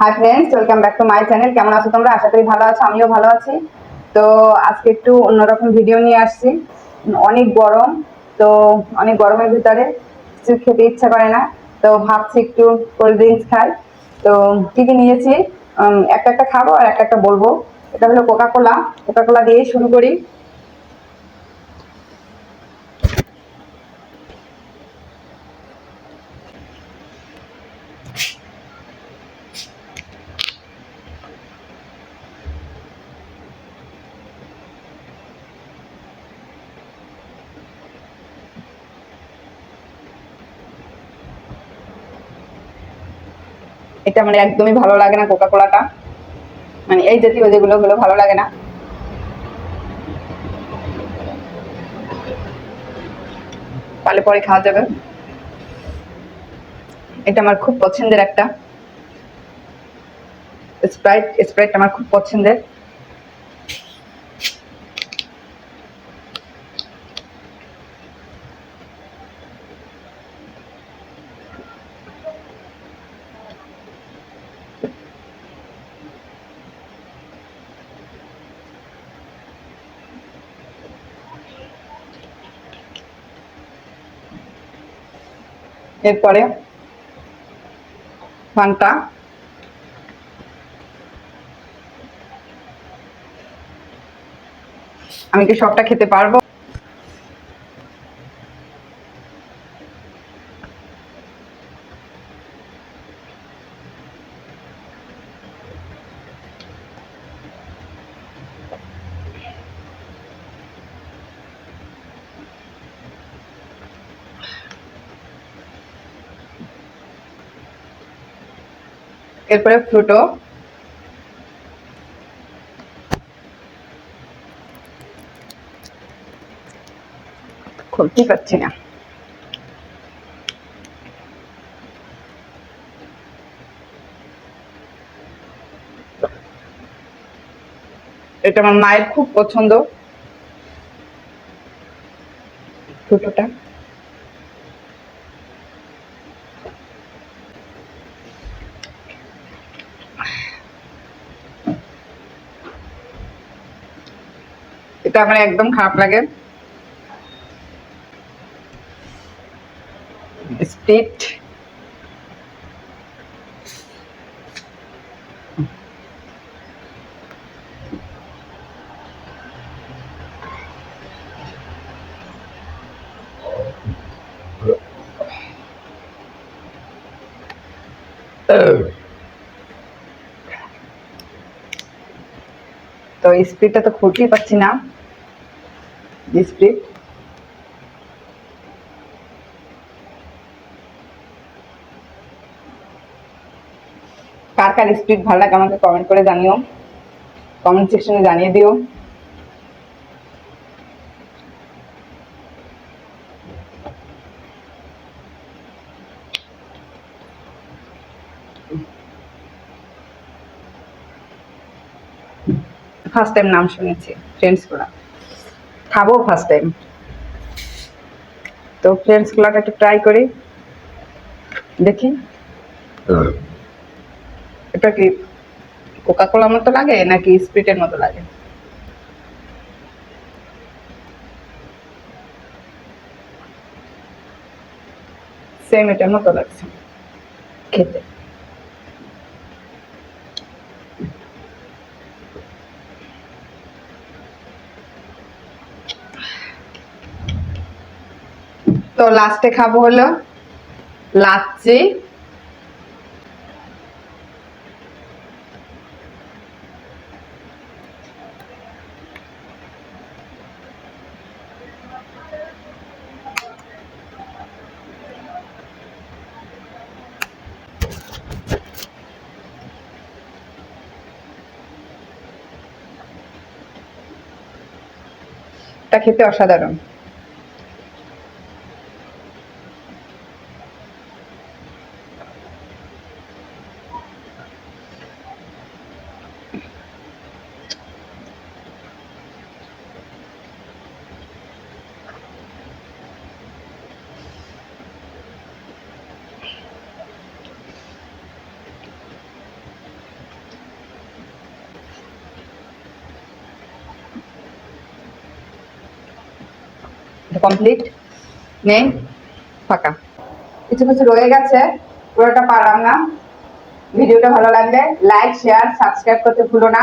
Hi friends, welcome back to my channel. কেমন আছো তোমরা? আশা করি ভালো আছো, আমিও ভালো আছি। তো আজকে একটু অন্যরকম ভিডিও নিয়ে আসছি। অনেক গরম, তো অনেক গরমের ভিতরে কিছু খেতে ইচ্ছা করে না, তো ভাবছি একটু কোল্ড ড্রিঙ্কস খাই। তো কি কি নিয়েছি একটা একটা খাবো আর একটা একটা বলবো। এটা হলো কোকা কোলা। কোকা কোলা দিয়েই শুরু করি। এটা মানে একদমই ভালো লাগে না কোকা কোলাটা, মানে এই জাতীয় যেগুলো ভালো লাগে না। পালে পরে খাওয়া যাবে। এটা আমার খুব পছন্দের একটা স্প্রাইট। স্প্রাইট আমার খুব পছন্দের। এরপরে ফান্টা। আমি কি সবটা খেতে পারবো? এরপরে ফ্রুটো। খুলতে পারছি না। এটা আমার মায়ের খুব পছন্দ, ফ্রুটোটা। এটা আমার একদম খারাপ লাগে। স্প্রিট। তো স্প্রিটটা তো খুলতেই পারছি না। স্প্রিট। কার কার স্প্রিট ভালো লাগে আমাকে কমেন্ট করে জানিও, কমেন্ট সেকশনে জানিয়ে দিও। ফার্স্ট টাইম নাম শুনেছি ফ্রেন্ডস কোলা, খাবো ফার্স্ট টাইম। তো ফ্রেন্ডস কোলাটা একটু ট্রাই করি, দেখি এটা কি কোকা কোলার মতো লাগে নাকি স্প্রিটের মতো লাগে। সেম এটার মতো লাগছে খেতে। তো লাস্টে খাবো হলো লাচ্ছি। এটা খেতে অসাধারণ। কমপ্লিট নেই, ফাঁকা। কিছু কিছু রয়ে গেছে, পুরোটা পারলাম না। ভিডিওটা ভালো লাগলে লাইক, শেয়ার, সাবস্ক্রাইব করতে ভুলো না।